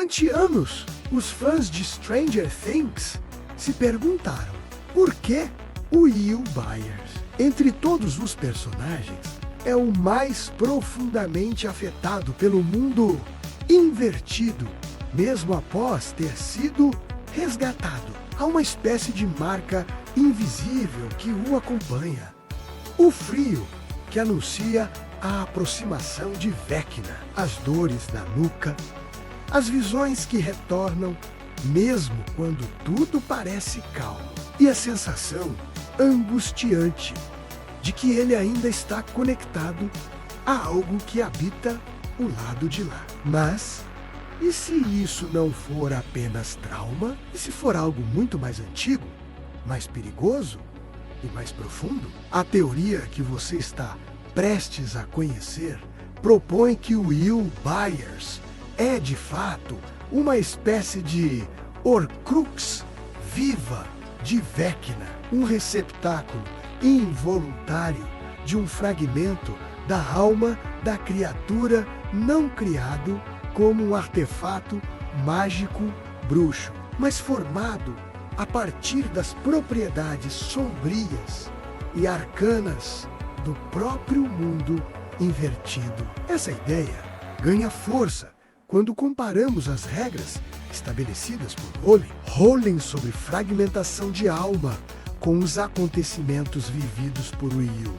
Durante anos, os fãs de Stranger Things se perguntaram por que o Will Byers, entre todos os personagens, é o mais profundamente afetado pelo mundo invertido, mesmo após ter sido resgatado. Há uma espécie de marca invisível que o acompanha. O frio que anuncia a aproximação de Vecna, as dores na nuca, as visões que retornam mesmo quando tudo parece calmo, e a sensação angustiante de que ele ainda está conectado a algo que habita o lado de lá. Mas, e se isso não for apenas trauma? E se for algo muito mais antigo, mais perigoso e mais profundo? A teoria que você está prestes a conhecer propõe que o Will Byers é, de fato, uma espécie de Horcrux viva de Vecna, um receptáculo involuntário de um fragmento da alma da criatura não criado como um artefato mágico bruxo, mas formado a partir das propriedades sombrias e arcanas do próprio mundo invertido. Essa ideia ganha força quando comparamos as regras estabelecidas por Rowling sobre fragmentação de alma com os acontecimentos vividos por Will,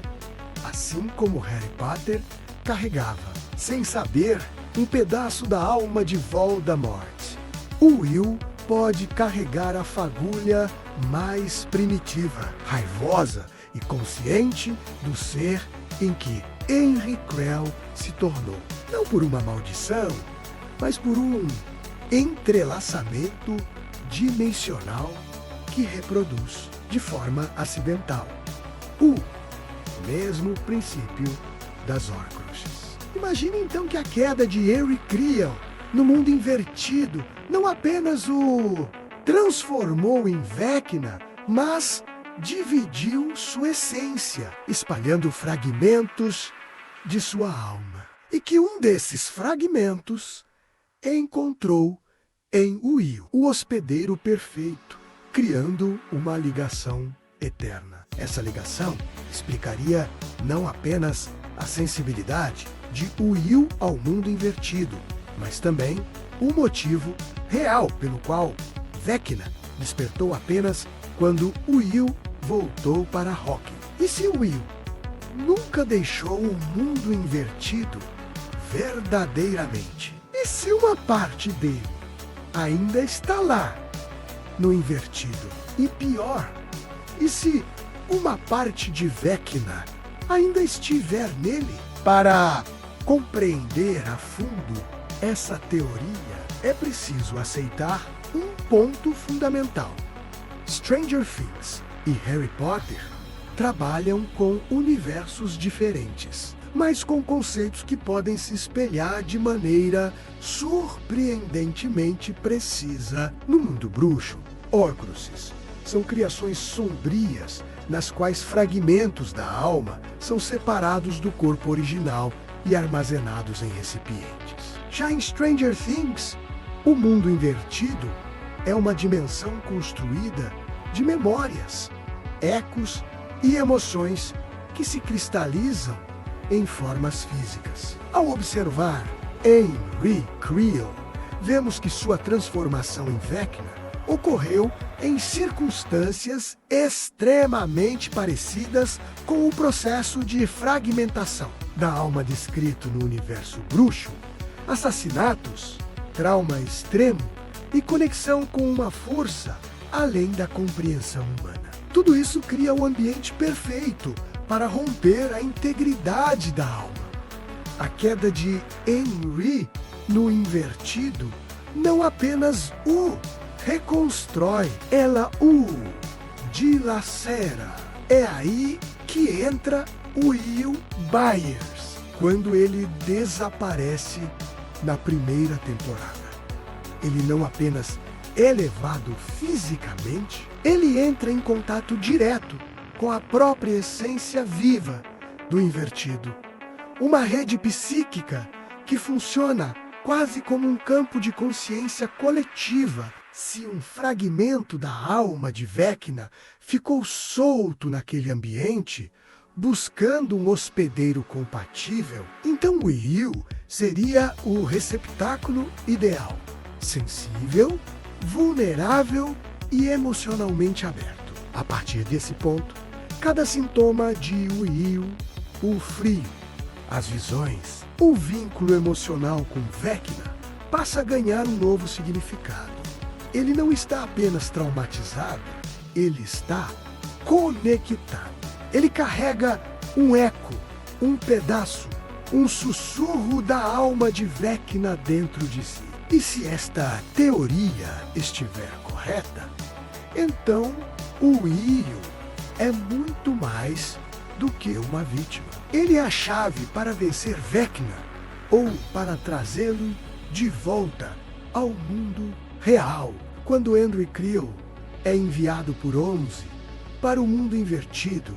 assim como Harry Potter carregava, sem saber, um pedaço da alma de Voldemort. O Will pode carregar a fagulha mais primitiva, raivosa e consciente do ser em que Henry Creel se tornou, não por uma maldição, mas por um entrelaçamento dimensional que reproduz, de forma acidental, o mesmo princípio das Horcruxes. Imagine então que a queda de Henry Creel no mundo invertido não apenas o transformou em Vecna, mas dividiu sua essência, espalhando fragmentos de sua alma. E que um desses fragmentos encontrou em Will, o hospedeiro perfeito, criando uma ligação eterna. Essa ligação explicaria não apenas a sensibilidade de Will ao mundo invertido, mas também o motivo real pelo qual Vecna despertou apenas quando Will voltou para Hawking. E se Will nunca deixou o mundo invertido verdadeiramente? E se uma parte dele ainda está lá, no invertido? E pior, e se uma parte de Vecna ainda estiver nele? Para compreender a fundo essa teoria, é preciso aceitar um ponto fundamental. Stranger Things e Harry Potter trabalham com universos diferentes, mas com conceitos que podem se espelhar de maneira surpreendentemente precisa no mundo bruxo. Horcruxes são criações sombrias nas quais fragmentos da alma são separados do corpo original e armazenados em recipientes. Já em Stranger Things, o mundo invertido é uma dimensão construída de memórias, ecos e emoções que se cristalizam em formas físicas. Ao observar Henry Creel, vemos que sua transformação em Vecna ocorreu em circunstâncias extremamente parecidas com o processo de fragmentação da alma descrito no universo bruxo, assassinatos, trauma extremo e conexão com uma força além da compreensão humana. Tudo isso cria o ambiente perfeito para romper a integridade da alma. A queda de Henry no invertido não apenas o reconstrói, ela o dilacera. É aí que entra o Will Byers, quando ele desaparece na primeira temporada. Ele não apenas é levado fisicamente, ele entra em contato direto com a própria essência viva do invertido. Uma rede psíquica que funciona quase como um campo de consciência coletiva. Se um fragmento da alma de Vecna ficou solto naquele ambiente, buscando um hospedeiro compatível, então o Will seria o receptáculo ideal, sensível, vulnerável e emocionalmente aberto. A partir desse ponto, cada sintoma de Will, o frio, as visões, o vínculo emocional com Vecna passa a ganhar um novo significado. Ele não está apenas traumatizado, ele está conectado. Ele carrega um eco, um pedaço, um sussurro da alma de Vecna dentro de si. E se esta teoria estiver correta, então o Will é muito mais do que uma vítima. Ele é a chave para vencer Vecna ou para trazê-lo de volta ao mundo real. Quando Andrew Creel é enviado por 11 para o mundo invertido,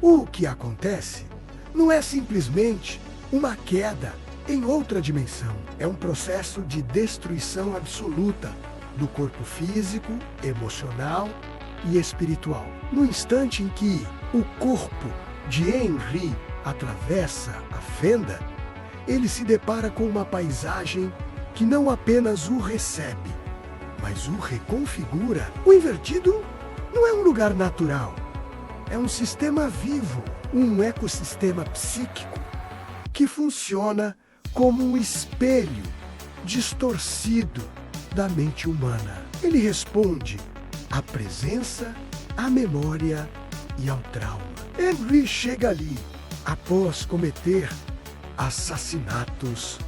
o que acontece não é simplesmente uma queda em outra dimensão. É um processo de destruição absoluta do corpo físico, emocional e espiritual. No instante em que o corpo de Henry atravessa a fenda, ele se depara com uma paisagem que não apenas o recebe, mas o reconfigura. O invertido não é um lugar natural, é um sistema vivo, um ecossistema psíquico que funciona como um espelho distorcido da mente humana. Ele responde à presença, à memória e ao trauma. Henry chega ali após cometer assassinatos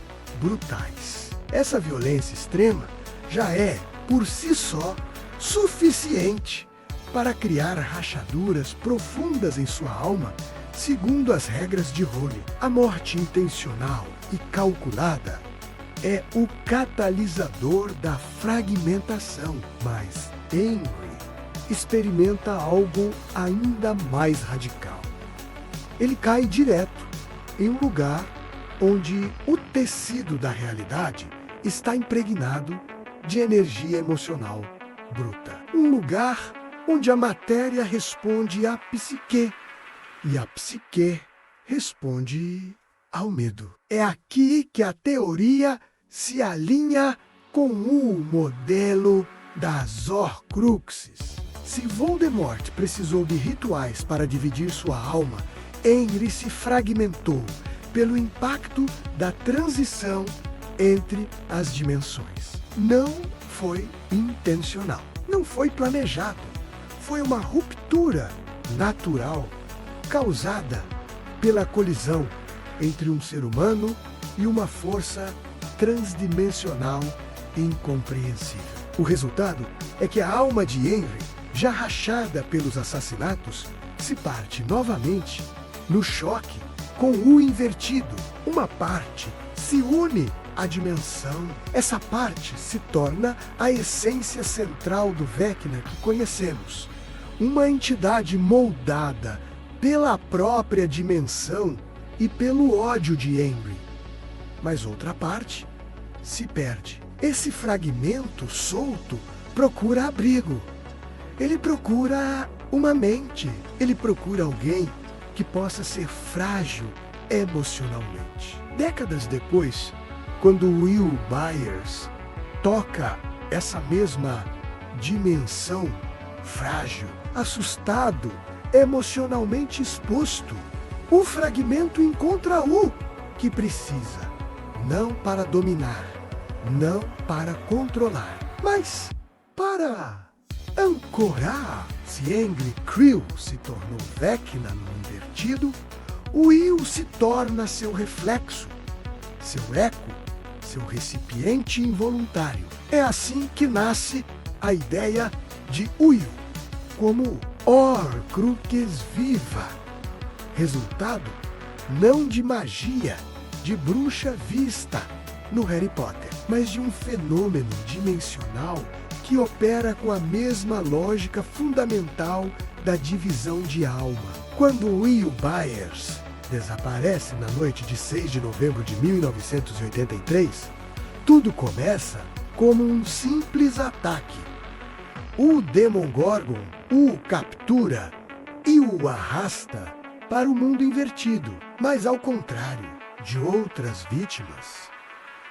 brutais. Essa violência extrema já é, por si só, suficiente para criar rachaduras profundas em sua alma, segundo as regras de Role. A morte intencional e calculada é o catalisador da fragmentação, mas Henry experimenta algo ainda mais radical. Ele cai direto em um lugar onde o tecido da realidade está impregnado de energia emocional bruta. Um lugar onde a matéria responde à psique e a psique responde ao medo. É aqui que a teoria se alinha com o modelo das Horcruxes. Se Voldemort precisou de rituais para dividir sua alma, Henry se fragmentou pelo impacto da transição entre as dimensões. Não foi intencional, não foi planejado. Foi uma ruptura natural causada pela colisão entre um ser humano e uma força transdimensional incompreensível. O resultado é que a alma de Henry, já rachada pelos assassinatos, se parte novamente no choque com o invertido. Uma parte se une à dimensão. Essa parte se torna a essência central do Vecna que conhecemos. Uma entidade moldada pela própria dimensão e pelo ódio de Henry. Mas outra parte se perde. Esse fragmento solto procura abrigo. Ele procura uma mente. Ele procura alguém que possa ser frágil emocionalmente. Décadas depois, quando Will Byers toca essa mesma dimensão frágil, assustado, emocionalmente exposto, o fragmento encontra o que precisa, não para dominar, não para controlar, mas para ancorar. Se Andrew Creel se tornou Vecna no invertido, Will se torna seu reflexo, seu eco, seu recipiente involuntário. É assim que nasce a ideia de Will como Horcrux viva, resultado não de magia, de bruxa vista no Harry Potter, mas de um fenômeno dimensional que opera com a mesma lógica fundamental da divisão de alma. Quando Will Byers desaparece na noite de 6 de novembro de 1983, Tudo começa como um simples ataque. O Demogorgon o captura e o arrasta para o mundo invertido, mas ao contrário de outras vítimas,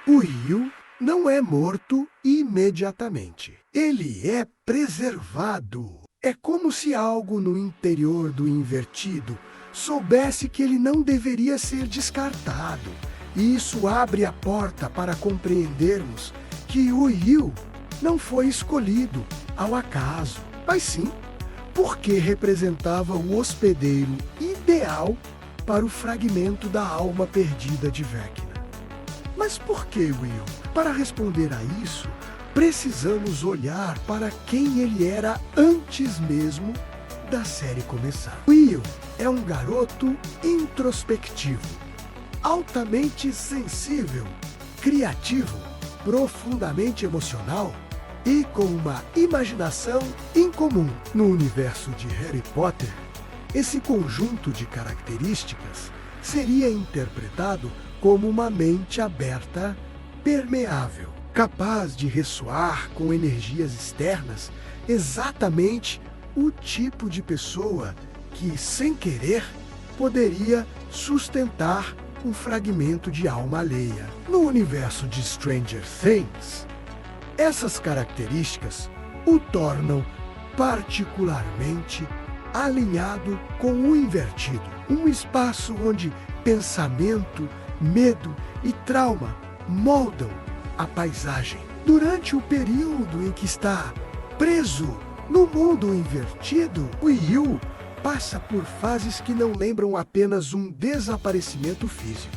o Will não é morto imediatamente. Ele é preservado. É como se algo no interior do invertido soubesse que ele não deveria ser descartado. E isso abre a porta para compreendermos que o Will não foi escolhido ao acaso, mas sim porque representava o hospedeiro ideal para o fragmento da alma perdida de Vecna. Mas por que Will? Para responder a isso, precisamos olhar para quem ele era antes mesmo da série começar. Will é um garoto introspectivo, altamente sensível, criativo, profundamente emocional e com uma imaginação incomum. No universo de Harry Potter, esse conjunto de características seria interpretado como uma mente aberta, permeável, capaz de ressoar com energias externas, exatamente o tipo de pessoa que, sem querer, poderia sustentar um fragmento de alma alheia. No universo de Stranger Things, essas características o tornam particularmente alinhado com o invertido, um espaço onde pensamento, medo e trauma moldam a paisagem. Durante o período em que está preso no mundo invertido, o Will passa por fases que não lembram apenas um desaparecimento físico,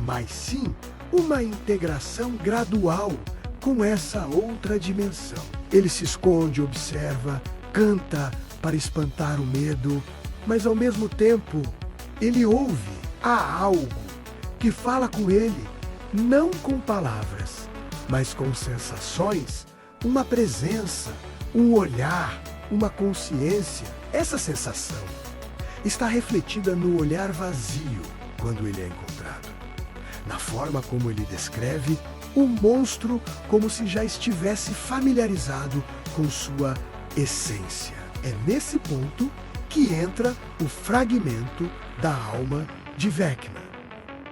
mas sim uma integração gradual com essa outra dimensão. Ele se esconde, observa, canta para espantar o medo, mas ao mesmo tempo ele ouve. Há algo que fala com ele, não com palavras, mas com sensações, uma presença, um olhar, uma consciência. Essa sensação está refletida no olhar vazio quando ele é encontrado, na forma como ele descreve o monstro, como se já estivesse familiarizado com sua essência. É nesse ponto que entra o fragmento da alma de Vecna.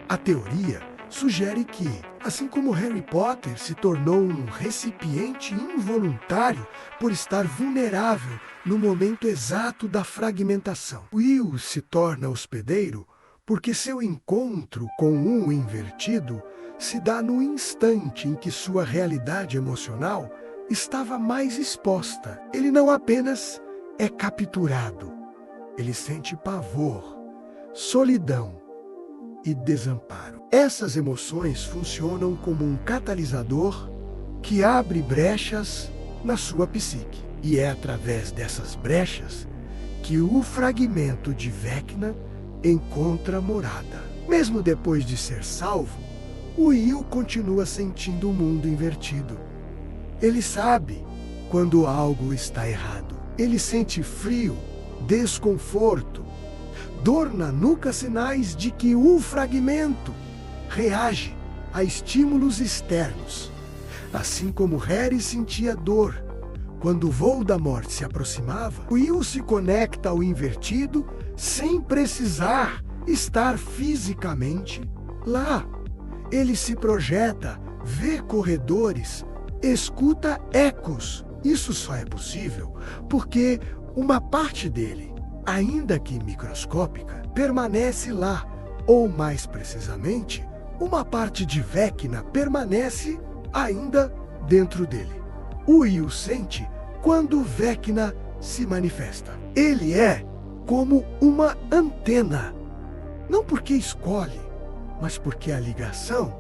A teoria sugere que, assim como Harry Potter se tornou um recipiente involuntário por estar vulnerável no momento exato da fragmentação, Will se torna hospedeiro porque seu encontro com o invertido se dá no instante em que sua realidade emocional estava mais exposta. Ele não apenas é capturado, ele sente pavor, solidão e desamparo. Essas emoções funcionam como um catalisador que abre brechas na sua psique. E é através dessas brechas que o fragmento de Vecna encontra morada. Mesmo depois de ser salvo, o Will continua sentindo o mundo invertido. Ele sabe quando algo está errado. Ele sente frio, desconforto, dor na nuca, sinais de que o fragmento reage a estímulos externos. Assim como Harry sentia dor quando o Voldemort se aproximava, Will se conecta ao invertido sem precisar estar fisicamente lá. Ele se projeta, vê corredores, escuta ecos. Isso só é possível porque uma parte dele, ainda que microscópica, permanece lá, ou mais precisamente, uma parte de Vecna permanece ainda dentro dele. O Will sente quando Vecna se manifesta. Ele é como uma antena, não porque escolhe, mas porque a ligação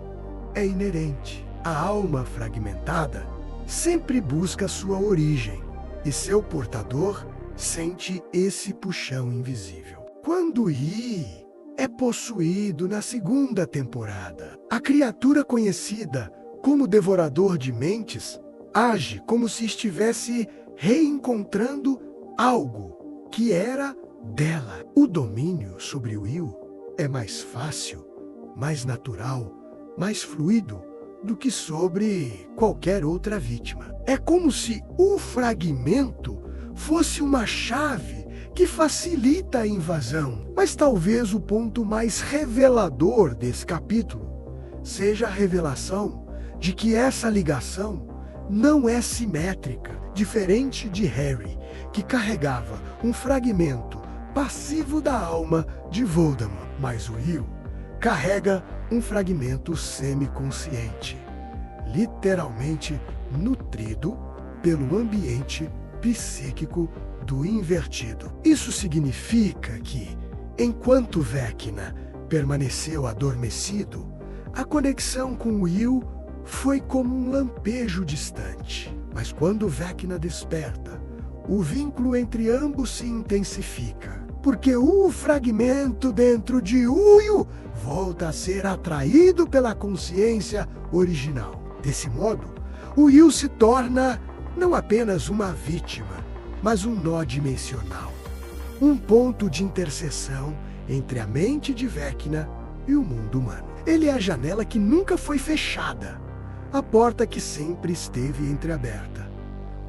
é inerente. A alma fragmentada sempre busca sua origem, e seu portador sente esse puxão invisível. Quando Yi é possuído na segunda temporada, a criatura conhecida como Devorador de Mentes age como se estivesse reencontrando algo que era dela. O domínio sobre Will é mais fácil, mais natural, mais fluido do que sobre qualquer outra vítima. É como se o fragmento fosse uma chave que facilita a invasão. Mas talvez o ponto mais revelador desse capítulo seja a revelação de que essa ligação não é simétrica, diferente de Harry, que carregava um fragmento passivo da alma de Voldemort. Mas Will carrega um fragmento semiconsciente, literalmente nutrido pelo ambiente psíquico do invertido. Isso significa que, enquanto Vecna permaneceu adormecido, a conexão com Will foi como um lampejo distante. Mas quando Vecna desperta, o vínculo entre ambos se intensifica, porque o fragmento dentro de Will volta a ser atraído pela consciência original. Desse modo, Will se torna não apenas uma vítima, mas um nó dimensional, um ponto de interseção entre a mente de Vecna e o mundo humano. Ele é a janela que nunca foi fechada, a porta que sempre esteve entreaberta,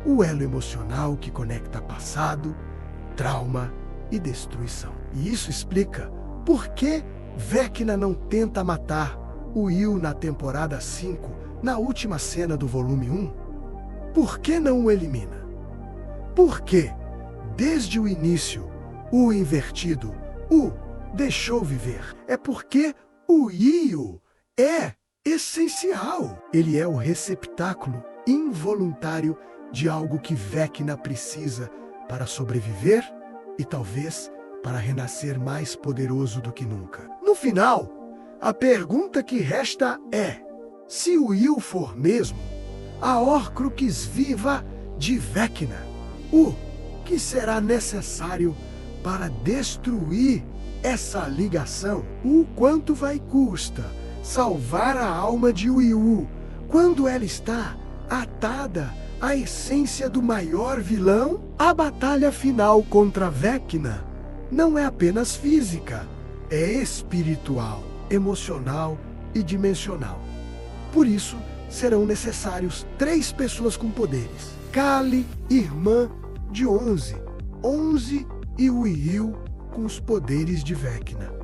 o elo emocional que conecta passado, trauma e destruição. E isso explica por que Vecna não tenta matar Will na temporada 5, na última cena do volume 1. Por que não o elimina? Porque, desde o início, o invertido o deixou viver. É porque o Will é essencial. Ele é o receptáculo involuntário de algo que Vecna precisa para sobreviver e talvez para renascer mais poderoso do que nunca. No final, a pergunta que resta é: se o Will for mesmo a Horcrux viva de Vecna, o que será necessário para destruir essa ligação? O quanto vai custar salvar a alma de Will quando ela está atada à essência do maior vilão? A batalha final contra Vecna não é apenas física, é espiritual, emocional e dimensional. Por isso, serão necessários 3 pessoas com poderes: Kali, irmã de 11 e Will com os poderes de Vecna.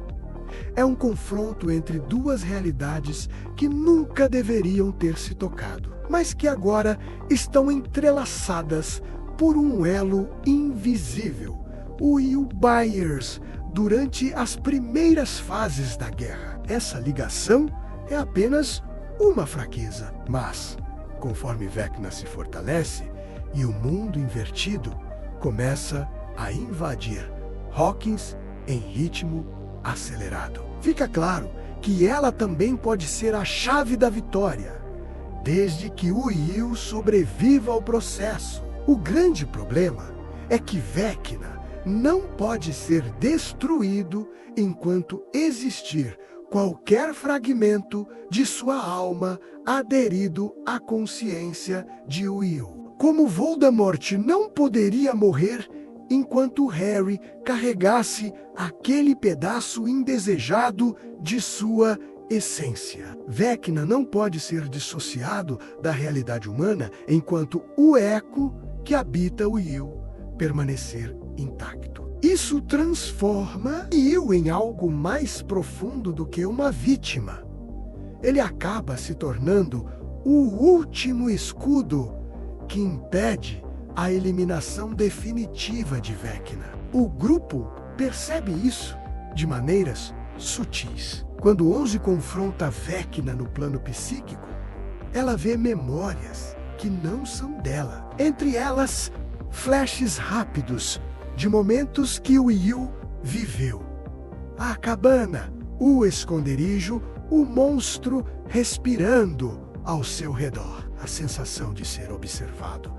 É um confronto entre 2 realidades que nunca deveriam ter se tocado, mas que agora estão entrelaçadas por um elo invisível: o Will Byers, durante as primeiras fases da guerra. Essa ligação é apenas uma fraqueza, mas, conforme Vecna se fortalece e o mundo invertido começa a invadir Hawkins em ritmo acelerado, fica claro que ela também pode ser a chave da vitória, desde que o Will sobreviva ao processo. O grande problema é que Vecna não pode ser destruído enquanto existir qualquer fragmento de sua alma aderido à consciência de Will. Como Voldemort não poderia morrer enquanto Harry carregasse aquele pedaço indesejado de sua essência. Vecna não pode ser dissociado da realidade humana enquanto o eco que habita Will permanecer intacto. Isso transforma Will em algo mais profundo do que uma vítima. Ele acaba se tornando o último escudo que impede a eliminação definitiva de Vecna. O grupo percebe isso de maneiras sutis. Quando 11 confronta Vecna no plano psíquico, ela vê memórias que não são dela. Entre elas, flashes rápidos de momentos que Will viveu. A cabana, o esconderijo, o monstro respirando ao seu redor. A sensação de ser observado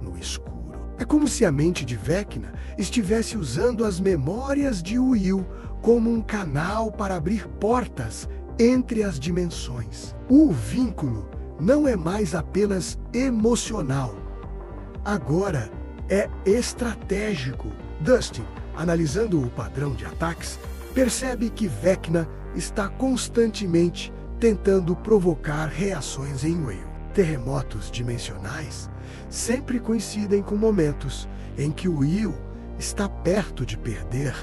no escuro. É como se a mente de Vecna estivesse usando as memórias de Will como um canal para abrir portas entre as dimensões. O vínculo não é mais apenas emocional. Agora é estratégico. Dustin, analisando o padrão de ataques, percebe que Vecna está constantemente tentando provocar reações em Will. Terremotos dimensionais sempre coincidem com momentos em que Will está perto de perder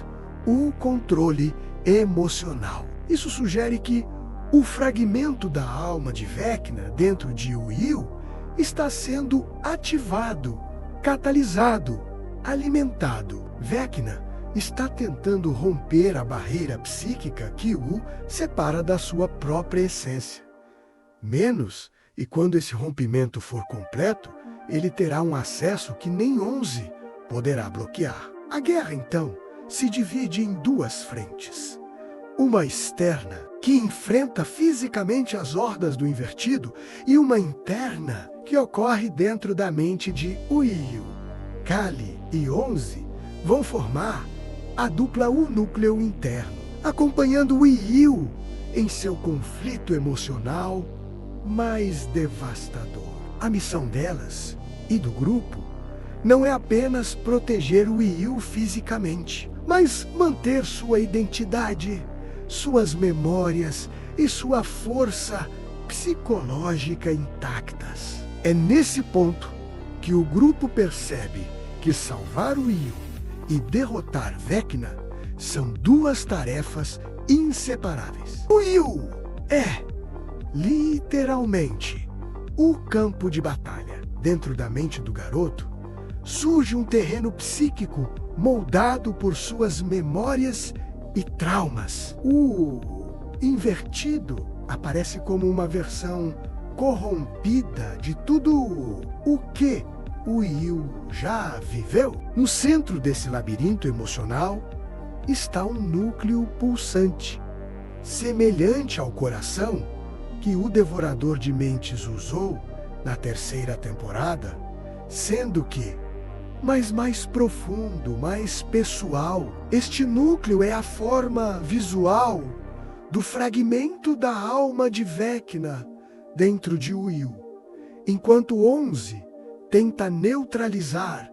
o controle emocional. Isso sugere que o fragmento da alma de Vecna dentro de Will está sendo ativado, catalisado, alimentado. Vecna está tentando romper a barreira psíquica que o separa da sua própria essência. Menos, e quando esse rompimento for completo, ele terá um acesso que nem 11 poderá bloquear. A guerra, então, se divide em duas frentes. Uma externa, que enfrenta fisicamente as hordas do invertido, e uma interna, que ocorre dentro da mente de Will. Kali e 11 vão formar a dupla O Núcleo Interno, acompanhando Will em seu conflito emocional mais devastador. A missão delas e do grupo não é apenas proteger Will fisicamente, mas manter sua identidade, suas memórias e sua força psicológica intactas. É nesse ponto que o grupo percebe que salvar Will e derrotar Vecna são duas tarefas inseparáveis. Will é, literalmente, o campo de batalha. Dentro da mente do garoto, surge um terreno psíquico moldado por suas memórias e traumas. O invertido aparece como uma versão corrompida de tudo o que Will já viveu. No centro desse labirinto emocional está um núcleo pulsante, semelhante ao coração que o Devorador de Mentes usou na terceira temporada, sendo que, mas mais profundo, mais pessoal. Este núcleo é a forma visual do fragmento da alma de Vecna dentro de Will, enquanto 11 tenta neutralizar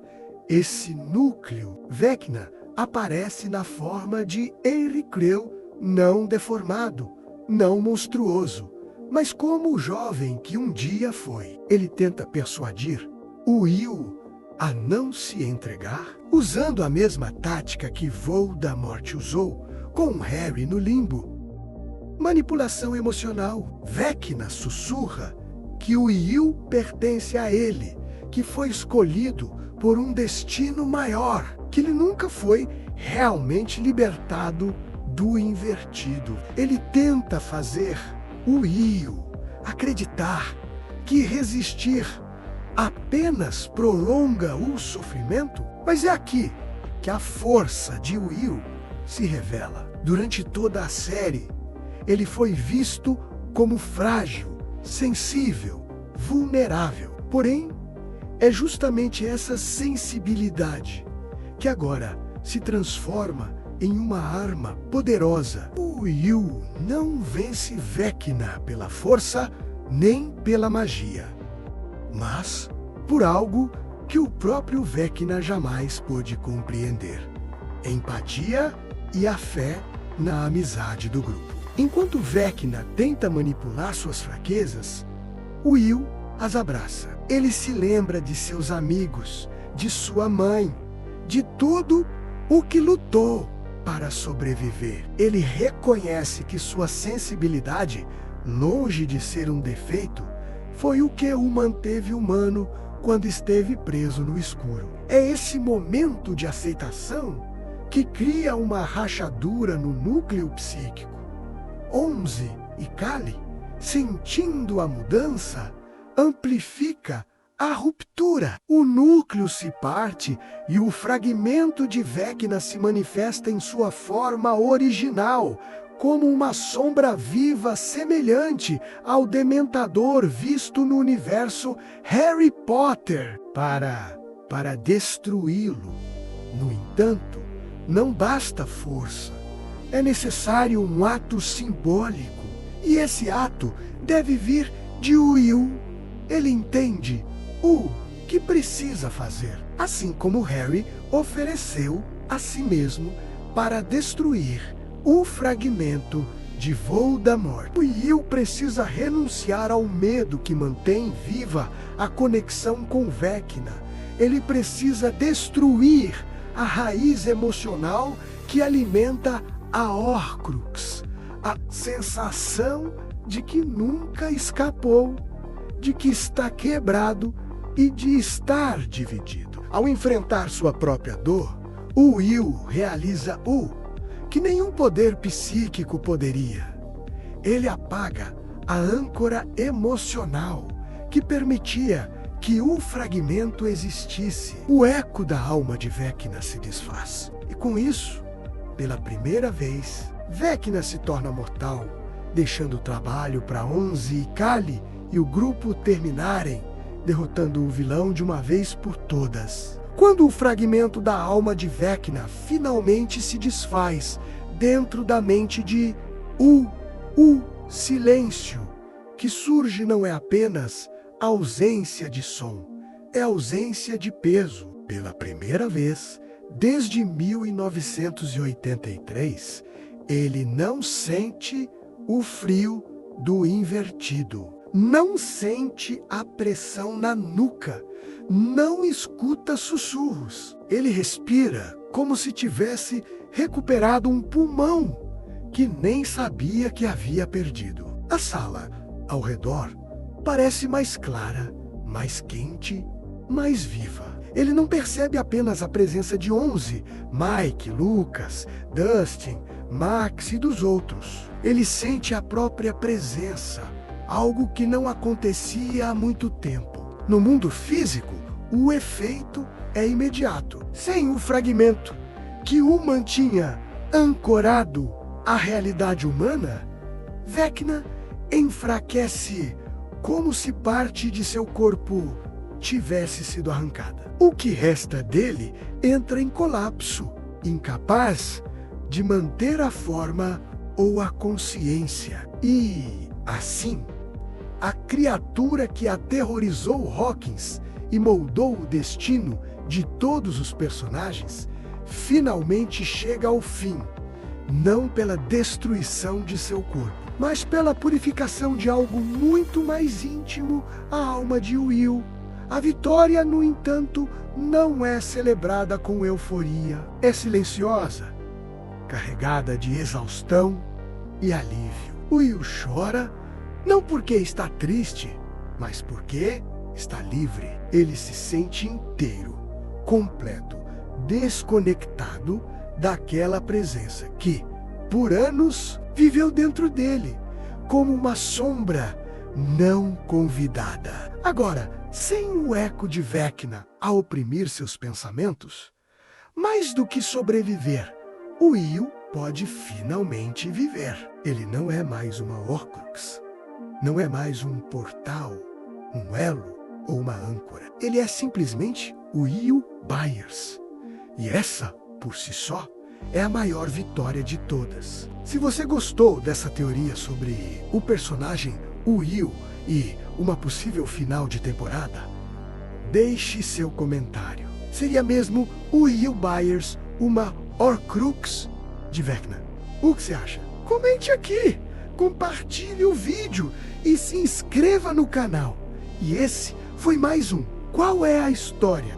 esse núcleo. Vecna aparece na forma de Henry Creel, não deformado, não monstruoso, mas como o jovem que um dia foi. Ele tenta persuadir Will a não se entregar, usando a mesma tática que Voldemort usou com Harry no limbo. Manipulação emocional. Vecna sussurra que Will pertence a ele, que foi escolhido por um destino maior, que ele nunca foi realmente libertado do invertido. Ele tenta fazer Will acreditar que resistir apenas prolonga o sofrimento, mas é aqui que a força de Will se revela. Durante toda a série, ele foi visto como frágil, sensível, vulnerável. Porém, é justamente essa sensibilidade que agora se transforma em uma arma poderosa. Will não vence Vecna pela força nem pela magia, mas por algo que o próprio Vecna jamais pôde compreender: empatia e a fé na amizade do grupo. Enquanto Vecna tenta manipular suas fraquezas, Will as abraça. Ele se lembra de seus amigos, de sua mãe, de tudo o que lutou para sobreviver. Ele reconhece que sua sensibilidade, longe de ser um defeito, foi o que o manteve humano quando esteve preso no escuro. É esse momento de aceitação que cria uma rachadura no núcleo psíquico. 11 e Kali, sentindo a mudança, amplifica a ruptura. O núcleo se parte e o fragmento de Vecna se manifesta em sua forma original, como uma sombra viva semelhante ao Dementador visto no universo Harry Potter. Para destruí-lo, no entanto, não basta força. É necessário um ato simbólico, e esse ato deve vir de Will. Ele entende o que precisa fazer, assim como Harry ofereceu a si mesmo para destruir o fragmento de voo da morte. O Will precisa renunciar ao medo que mantém viva a conexão com Vecna. Ele precisa destruir a raiz emocional que alimenta a Horcrux, a sensação de que nunca escapou, de que está quebrado e de estar dividido. Ao enfrentar sua própria dor, o Will realiza o que nenhum poder psíquico poderia. Ele apaga a âncora emocional que permitia que o fragmento existisse. O eco da alma de Vecna se desfaz. E com isso, pela primeira vez, Vecna se torna mortal, deixando o trabalho para Onze e Kali e o grupo terminarem, derrotando o vilão de uma vez por todas. Quando o fragmento da alma de Vecna finalmente se desfaz dentro da mente de o silêncio que surge não é apenas ausência de som, é ausência de peso. Pela primeira vez, desde 1983, ele não sente o frio do invertido, não sente a pressão na nuca, não escuta sussurros. Ele respira como se tivesse recuperado um pulmão que nem sabia que havia perdido. A sala ao redor parece mais clara, mais quente, mais viva. Ele não percebe apenas a presença de Onze, Mike, Lucas, Dustin, Max e dos outros. Ele sente a própria presença, algo que não acontecia há muito tempo. No mundo físico, o efeito é imediato. Sem o fragmento que o mantinha ancorado à realidade humana, Vecna enfraquece como se parte de seu corpo tivesse sido arrancada. O que resta dele entra em colapso, incapaz de manter a forma ou a consciência. E, assim, a criatura que aterrorizou Hawkins e moldou o destino de todos os personagens finalmente chega ao fim, não pela destruição de seu corpo, mas pela purificação de algo muito mais íntimo, a alma de Will. A vitória, no entanto, não é celebrada com euforia. É silenciosa, carregada de exaustão e alívio. Will chora, não porque está triste, mas porque está livre. Ele se sente inteiro, completo, desconectado daquela presença que, por anos, viveu dentro dele, como uma sombra não convidada. Agora, sem o eco de Vecna a oprimir seus pensamentos, mais do que sobreviver, o Will pode finalmente viver. Ele não é mais uma Horcrux, não é mais um portal, um elo ou uma âncora. Ele é simplesmente o Will Byers. E essa, por si só, é a maior vitória de todas. Se você gostou dessa teoria sobre o personagem Will e uma possível final de temporada, deixe seu comentário. Seria mesmo o Will Byers uma Horcrux de Vecna? O que você acha? Comente aqui, compartilhe o vídeo e se inscreva no canal. E esse foi mais um Qual é a História?